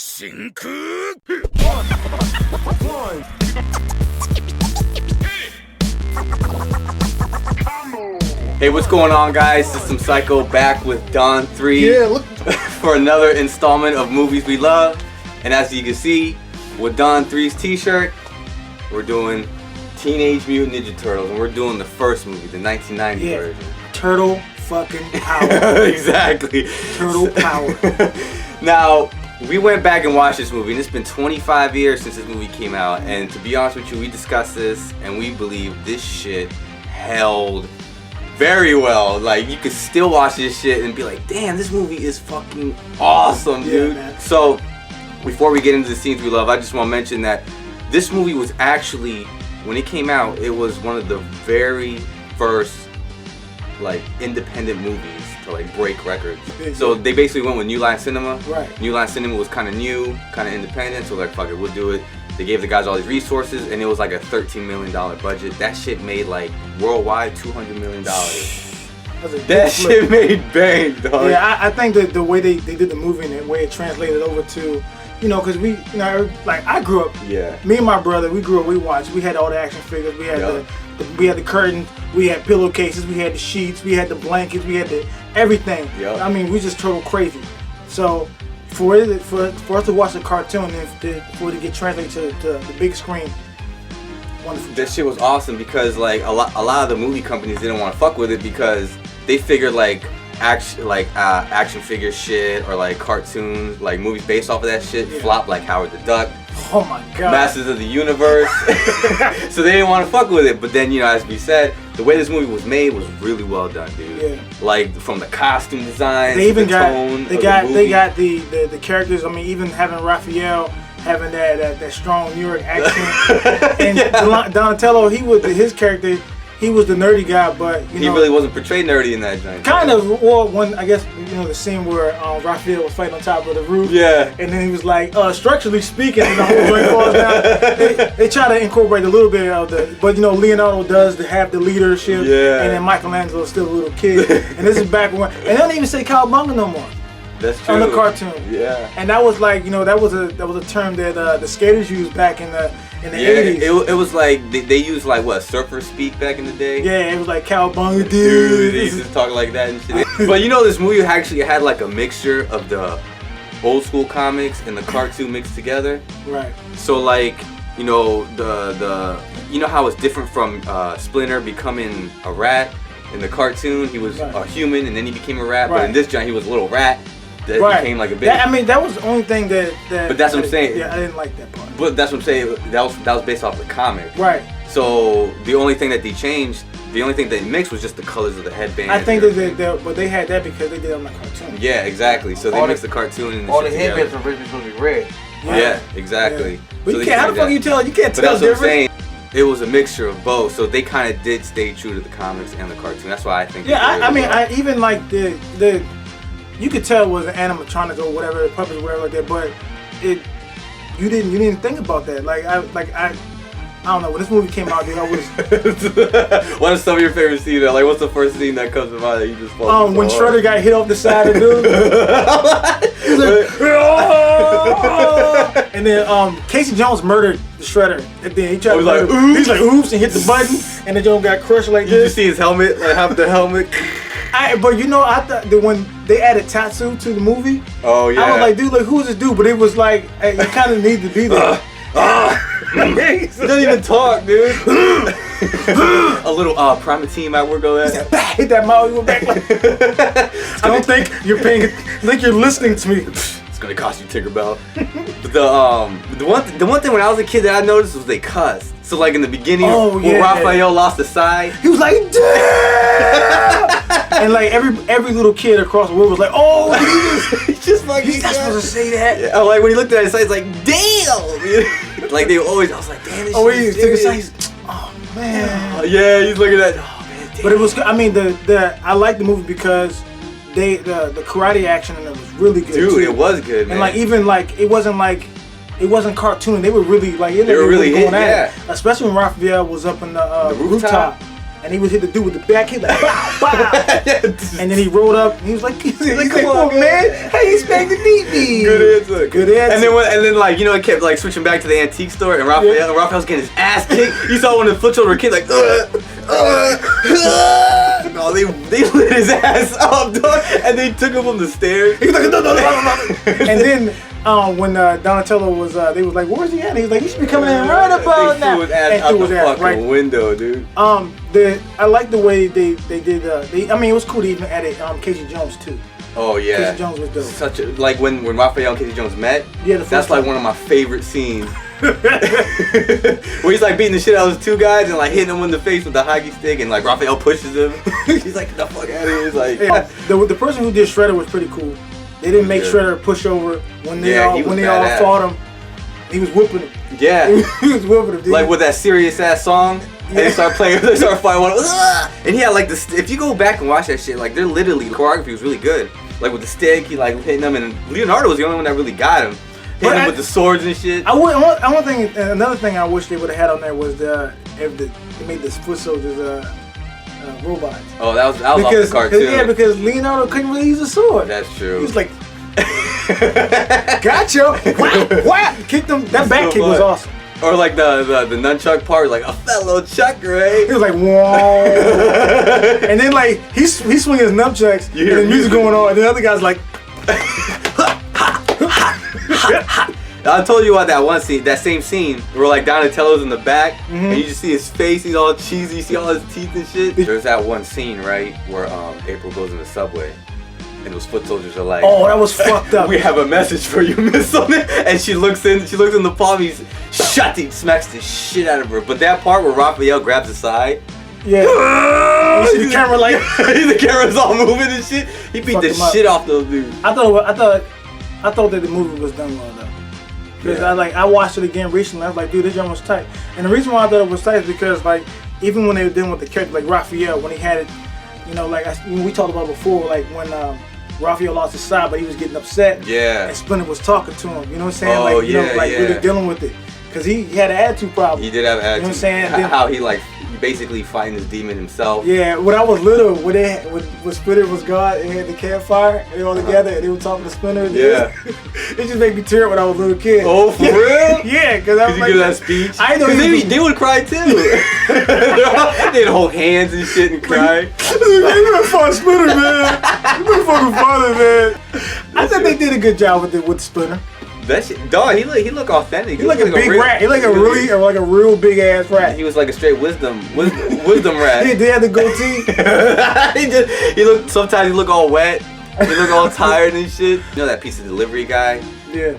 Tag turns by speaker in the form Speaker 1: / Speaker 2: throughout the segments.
Speaker 1: 真空 Hey, what's going on, guys? System Psycho back with Dawn 3 for another installment of Movies We Love. And as you can see, with Dawn 3's t-shirt, we're doing Teenage Mutant Ninja Turtles, and we're doing the first movie, the 1990 version.
Speaker 2: Turtle fucking power.
Speaker 1: Exactly.
Speaker 2: Turtle power.
Speaker 1: Now, we went back and watched this movie, and it's been 25 years since this movie came out. And to be honest with you, we discussed this, and we believe this shit held very well. Like, you could still watch this shit and be like, damn, this movie is fucking awesome, dude.
Speaker 2: Man.
Speaker 1: So, before we get into the scenes we love, I just want to mention that this movie was actually, when it came out, it was one of the very first, like, independent movies to, like, break records. So they basically went with New Line Cinema.
Speaker 2: Right.
Speaker 1: New Line Cinema was kind of new, kind of independent, so like, fuck it, we'll do it. They gave the guys all these resources, and it was like a $13 million budget. That shit made, like, worldwide $200 million. That shit made bank, dog.
Speaker 2: Yeah, I think that the way they did the movie and the way it translated over to, you know, because we, you know, like, I grew up, me and my brother, we grew up, we watched, we had all the action figures, we had we had the curtains, we had pillowcases, we had the sheets, we had the blankets, we had the everything. I mean, we just total crazy. So for us to watch the cartoon and for it to get translated to the big screen, wonderful.
Speaker 1: That shit was awesome because, like, a lot of the movie companies didn't want to fuck with it because they figured like action figure shit or like cartoons, like movies based off of that shit flop, like Howard the Duck.
Speaker 2: Oh my god.
Speaker 1: Masters of the Universe. So they didn't want to fuck with it. But then, you know, as we said, the way this movie was made was really well done, dude.
Speaker 2: Yeah.
Speaker 1: Like, from the costume design,
Speaker 2: they even
Speaker 1: the
Speaker 2: got
Speaker 1: tone
Speaker 2: they
Speaker 1: of
Speaker 2: got
Speaker 1: the movie.
Speaker 2: they got the characters. I mean, even having Raphael having that strong New York accent, and Donatello, his character. He was the nerdy guy, but
Speaker 1: he really wasn't portrayed nerdy in that joint.
Speaker 2: Kind of. Well, when I guess, you know, the scene where Raphael was fighting on top of the roof.
Speaker 1: Yeah.
Speaker 2: And then he was like, structurally speaking, and the whole joint falls down. They try to incorporate a little bit of but you know, Leonardo does have the leadership. Yeah. And then Michelangelo's still a little kid. And this is back when, and they don't even say cowabunga no more.
Speaker 1: That's true.
Speaker 2: On the cartoon.
Speaker 1: Yeah.
Speaker 2: And that was like, you know, that was a term that the skaters used back in the 80s.
Speaker 1: It was like they used, like, what, surfer speak back in the day?
Speaker 2: Yeah, it was like cowabunga,
Speaker 1: dude. They used to talk like that and shit. But you know, this movie actually had like a mixture of the old school comics and the cartoon mixed together.
Speaker 2: Right.
Speaker 1: So, like, you know, the you know how it's different from Splinter becoming a rat. In the cartoon, he was a human and then he became a rat. But in this giant, he was a little rat that became like a big.
Speaker 2: I mean, that was the only thing that.
Speaker 1: But that's what I'm saying.
Speaker 2: Yeah, I didn't like that part.
Speaker 1: But that's what I'm saying. That was based off the comic.
Speaker 2: Right.
Speaker 1: So the only thing that they changed, the only thing they mixed was just the colors of the headband.
Speaker 2: I think but they had that because they did it on the cartoon.
Speaker 1: Yeah, exactly. So they mixed the cartoon and
Speaker 3: all the headbands from originally supposed to be red.
Speaker 1: Yeah, exactly.
Speaker 2: Yeah. But
Speaker 1: so
Speaker 2: you can't. How the fuck you tell? You can't
Speaker 1: but
Speaker 2: tell
Speaker 1: that's
Speaker 2: difference.
Speaker 1: What I'm saying. It was a mixture of both, so they kind of did stay true to the comics and the cartoon. That's why I think.
Speaker 2: Yeah, I mean, I even like the. You could tell it was an animatronic or whatever, puppets or whatever like that, but you didn't think about that. I don't know, when this movie came out, dude, I was.
Speaker 1: What are some of your favorite scenes? Like, what's the first scene that comes to mind that you just?
Speaker 2: When Shredder got hit off the side of the dude. He's like, and then Casey Jones murdered the Shredder, and then he tried to murder him. He's like, oops, and hit the button, and the Jones got crushed like this.
Speaker 1: You just see his helmet, like half the helmet.
Speaker 2: But you know, I thought that when they added Tatsu to the movie,
Speaker 1: oh yeah,
Speaker 2: I was like, dude, like, who's this dude? But it was like, you kind of need to be there.
Speaker 1: He doesn't even talk, dude. A little Primatine might work on that.
Speaker 2: He said, bah! Hit that mouth, you go back. I don't think you're paying. I think you're listening to me.
Speaker 1: It's gonna cost you Tinkerbell. But the one thing when I was a kid that I noticed was they cussed. So like in the beginning, when Raphael lost the side,
Speaker 2: he was like, damn! And like every little kid across the world was like, oh, he's just like, he's not supposed to say that.
Speaker 1: Yeah, like when he looked at his side, he's like, damn! Like they were always, I was like, damn, this shit is
Speaker 2: took his side. Oh man.
Speaker 1: Yeah, he's looking at. Oh man, damn.
Speaker 2: But it was. I mean, I liked the movie because the karate action in it was really good.
Speaker 1: Dude,
Speaker 2: too.
Speaker 1: it was good, man.
Speaker 2: And like even like it wasn't cartoon. They were really like
Speaker 1: they were really
Speaker 2: going
Speaker 1: at
Speaker 2: it. Especially when Raphael was up in the rooftop. and he would hit the dude with the back hit like bow, bow. And then he rolled up and he was like, come on, man. Hey, he's back to DB. Good answer.
Speaker 1: And then like, you know, it kept like switching back to the antique store, and Raphael's getting his ass kicked. You saw when the foot shoulder kid like, no, they lit his ass up, dog, and they took him from the stairs. He was like, no.
Speaker 2: And then when Donatello was, they was like, where's he at? He was like, he should be coming in right about now.
Speaker 1: Threw his ass out the fucking window, dude.
Speaker 2: I like the way they did. I mean, it was cool to even add Casey Jones too.
Speaker 1: Oh yeah,
Speaker 2: Casey Jones was dope.
Speaker 1: Such a like when Raphael and Casey Jones met.
Speaker 2: Yeah,
Speaker 1: that's like one of my favorite scenes. Where he's like beating the shit out of those two guys and like hitting him in the face with the hockey stick, and like Raphael pushes him. He's like, get the fuck out of here. He's like,
Speaker 2: the person who did Shredder was pretty cool. They didn't make Shredder push over when they all fought him. He was whooping him.
Speaker 1: Yeah,
Speaker 2: he was whooping him. Dude.
Speaker 1: Like with that serious ass song. And they start playing, they start fighting one. And he had like this. If you go back and watch that shit, like they're literally, the choreography was really good. Like with the stick, he like hitting them, and Leonardo was the only one that really got him. Hitting him with the swords and shit.
Speaker 2: Another thing I wish they would have had on there was they made the foot soldiers robots.
Speaker 1: Oh, that was off the cartoon.
Speaker 2: Yeah, because Leonardo couldn't really use a sword.
Speaker 1: That's true.
Speaker 2: He was like, gotcha, whap, kicked him. That back kick was awesome.
Speaker 1: Or like the nunchuck part, like a fellow chuck, right?
Speaker 2: He was like, whoa. And then like he's swinging his nunchucks, and the music going on, and the other guy's like,
Speaker 1: I told you about that one scene, that same scene where like Donatello's in the back, and you just see his face, he's all cheesy, you see all his teeth and shit. There's that one scene, right, where April goes in the subway. And those foot soldiers are like,
Speaker 2: oh, that was fucked up.
Speaker 1: We have a message for you, Miss Sonnet. And she looks in the palm, he smacks the shit out of her. But that part where Raphael grabs the side,
Speaker 2: you see the camera like,
Speaker 1: the camera's all moving and shit. He beat the shit off those dudes.
Speaker 2: I thought that the movie was done well though. Because I watched it again recently. I was like, dude, this joint was tight. And the reason why I thought it was tight is because like even when they were dealing with the character like Raphael, when he had it, you know, like we talked about before, like when Raphael lost his side, but he was getting upset.
Speaker 1: Yeah.
Speaker 2: And Splinter was talking to him. You know what I'm saying?
Speaker 1: Oh,
Speaker 2: like, you know, like really dealing with it. Because he had an attitude problem.
Speaker 1: He did have an attitude.
Speaker 2: You know what I'm saying?
Speaker 1: How he like basically fighting his demon himself.
Speaker 2: Yeah, when I was little, when Splinter was God and had the campfire, and they all together, and they were talking to Splinter.
Speaker 1: Yeah.
Speaker 2: It just made me tear up when I was a little kid.
Speaker 1: Oh, for real?
Speaker 2: Yeah, because I was
Speaker 1: like, you give that speech?
Speaker 2: I know
Speaker 1: they would cry too. They'd hold hands and shit and cry.
Speaker 2: You better fight Splinter, man. You better fucking fight him, man. I thought they did a good job with Splinter.
Speaker 1: That shit, dog. He look authentic.
Speaker 2: He like a big rat. He like a real big ass rat.
Speaker 1: He was like a straight wisdom rat.
Speaker 2: He had the goatee.
Speaker 1: Sometimes he look all wet. He look all tired and shit. You know that piece of delivery guy?
Speaker 2: Yeah.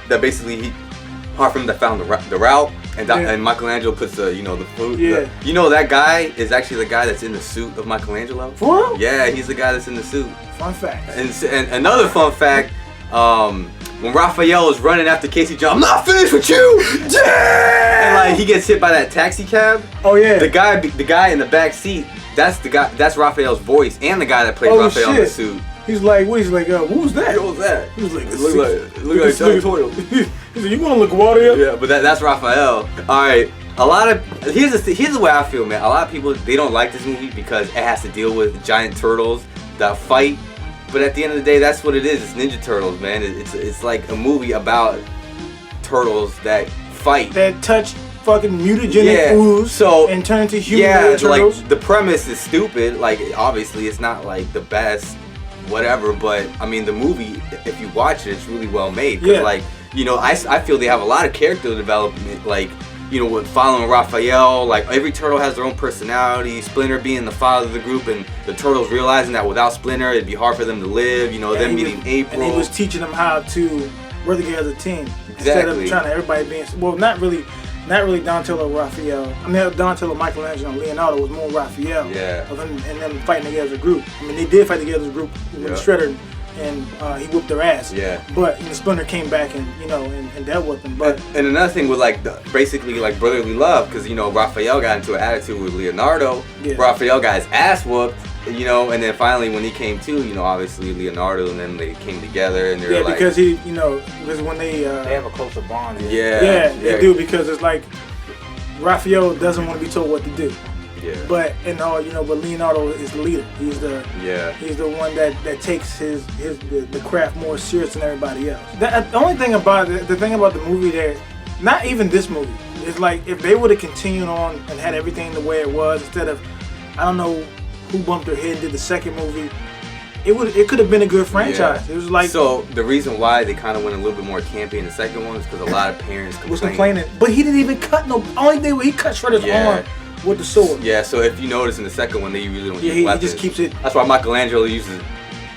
Speaker 1: That basically apart from that found the route, and Michelangelo puts the food.
Speaker 2: Yeah.
Speaker 1: You know that guy is actually the guy that's in the suit of Michelangelo.
Speaker 2: For real?
Speaker 1: Yeah, he's the guy that's in the suit.
Speaker 2: Fun fact.
Speaker 1: And another fun fact. When Raphael is running after Casey Jones, I'm not finished with you! And like he gets hit by that taxi cab.
Speaker 2: Oh yeah.
Speaker 1: The guy in the back seat, that's Raphael's voice and the guy that played Raphael in the suit.
Speaker 2: He's like, who's that?
Speaker 1: Who's that?
Speaker 2: He was like,
Speaker 1: look like Johnny Toyle.
Speaker 2: He said, you wanna look water?
Speaker 1: Yeah, but that's Raphael. Alright. Here's the way I feel, man. A lot of people, they don't like this movie because it has to deal with giant turtles that fight. But at the end of the day, that's what it is. It's Ninja Turtles, man. It's like a movie about turtles that fight.
Speaker 2: That touch fucking mutagenic ooze and turn into human turtles.
Speaker 1: Like the premise is stupid. Like obviously, it's not like the best, whatever. But I mean, the movie, if you watch it, it's really well made. Cause like I feel they have a lot of character development. Like. With following Raphael, like every turtle has their own personality. Splinter being the father of the group, and the turtles realizing that without Splinter, it'd be hard for them to live. Them meeting April,
Speaker 2: and he was teaching them how to work together as a team
Speaker 1: instead
Speaker 2: of trying to everybody being not really Donatello, Raphael. I mean Donatello, Michelangelo, and Leonardo was more Raphael.
Speaker 1: Yeah.
Speaker 2: And them fighting together as a group. I mean they did fight together as a group with Shredder. And he whooped their ass.
Speaker 1: Yeah.
Speaker 2: But Splinter came back and and dealt with them. But
Speaker 1: and another thing was basically brotherly love, because Raphael got into an attitude with Leonardo. Yeah. Raphael got his ass whooped. And then finally when he came to, obviously Leonardo and them, they came together and they're like,
Speaker 2: because because when they
Speaker 3: have a closer bond.
Speaker 2: Yeah, they do, because it's like Raphael doesn't want to be told what to do.
Speaker 1: Yeah.
Speaker 2: But but Leonardo is the leader. He's the one that takes the craft more serious than everybody else. The only thing about the thing about the movie there, not even this movie, is like if they would have continued on and had everything the way it was instead of, I don't know who bumped their head and did the second movie. It could have been a good franchise. Yeah. It was like,
Speaker 1: so the reason why they kind of went a little bit more campy in the second one is because a lot of parents
Speaker 2: was complaining. But he didn't even cut only thing he cut Shredder's arm with the sword.
Speaker 1: Yeah. So if you notice in the second one, they usually don't use
Speaker 2: he
Speaker 1: weapons.
Speaker 2: Just keeps it.
Speaker 1: That's why Michelangelo uses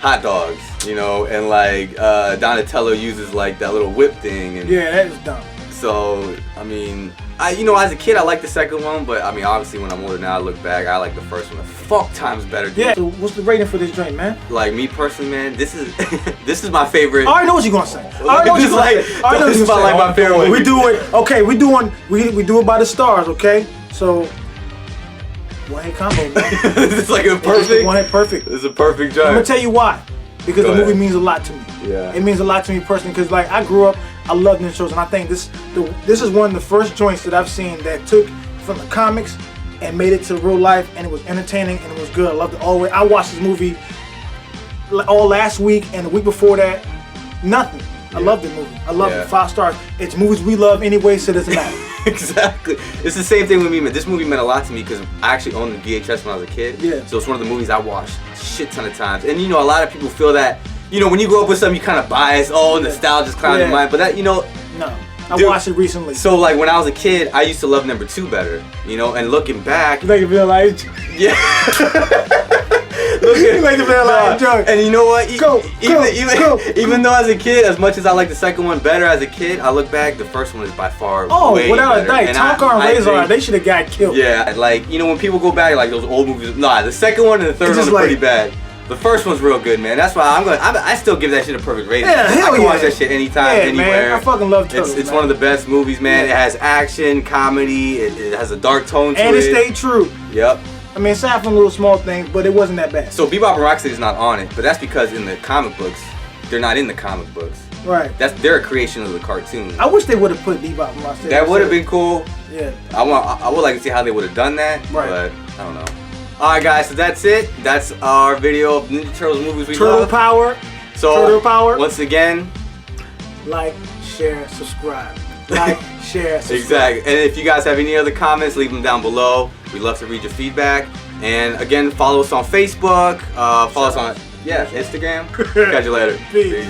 Speaker 1: hot dogs, and like Donatello uses like that little whip thing. And
Speaker 2: yeah, that is dumb.
Speaker 1: So I mean, as a kid, I liked the second one, but I mean, obviously, when I'm older now, I look back, I like the first one. Fuck times better. Dude.
Speaker 2: Yeah. So what's the rating for this joint, man?
Speaker 1: Like me personally, man, this is my favorite.
Speaker 2: I already know what you're gonna say.
Speaker 1: This is my favorite one.
Speaker 2: We do it. Okay, we do it by the stars. Okay, so one hit combo, man.
Speaker 1: It's like a perfect.
Speaker 2: One hit perfect.
Speaker 1: It's a perfect joint.
Speaker 2: I'm gonna tell you why. Because the movie means a lot to me.
Speaker 1: Yeah.
Speaker 2: It means a lot to me personally because like I grew up. I love ninja shows, and I think this is one of the first joints that I've seen that took from the comics and made it to real life, and it was entertaining and it was good. I loved it all the way. I watched this movie all last week and the week before that. Nothing. I love the movie. I love it. 5 stars. It's movies we love anyway, so it doesn't matter.
Speaker 1: Exactly. It's the same thing with me, man. This movie meant a lot to me because I actually owned the VHS when I was a kid.
Speaker 2: Yeah.
Speaker 1: So it's one of the movies I watched a shit ton of times. And a lot of people feel that, when you grow up with something, you kind of bias. Oh, nostalgia's clouding your mind. But that,
Speaker 2: No. I watched it recently.
Speaker 1: So like when I was a kid, I used to love number 2 better. And looking back.
Speaker 2: You like to feel like.
Speaker 1: Yeah.
Speaker 2: You like to feel like drunk.
Speaker 1: And you know what? Even though as a kid, as much as I like the second one better as a kid, I look back, the first one is by far way
Speaker 2: without
Speaker 1: better.
Speaker 2: a doubt. Tonka and Razor, they should have got killed.
Speaker 1: Yeah, like, when people go back, like those old movies, the second one and the third one are pretty bad. The first one's real good, man. That's why I still give that shit a perfect rating.
Speaker 2: Yeah, hell
Speaker 1: I can watch that shit anytime, anywhere.
Speaker 2: Man, I fucking love Turtles.
Speaker 1: It's one of the best movies, man. It has action, comedy, it has a dark tone to it.
Speaker 2: And it stayed true.
Speaker 1: Yep.
Speaker 2: I mean, aside from little small things, but it wasn't that bad.
Speaker 1: So Bebop and Rocksteady is not on it, but that's because in the comic books, they're not in the comic books.
Speaker 2: Right.
Speaker 1: They're a creation of the cartoon.
Speaker 2: I wish they would have put Bebop and Rocksteady.
Speaker 1: That would have been cool.
Speaker 2: Yeah.
Speaker 1: I would like to see how they would have done that,
Speaker 2: right.
Speaker 1: But I don't know. Alright guys, so that's it. That's our video of Ninja Turtles movies we love.
Speaker 2: Turtle Power.
Speaker 1: So,
Speaker 2: Turtle Power.
Speaker 1: Once again,
Speaker 2: like, share, subscribe. Like, share, subscribe.
Speaker 1: Exactly. And if you guys have any other comments, leave them down below. We'd love to read your feedback. And again, follow us on Facebook. Follow us on Instagram. Catch you later.
Speaker 2: Peace.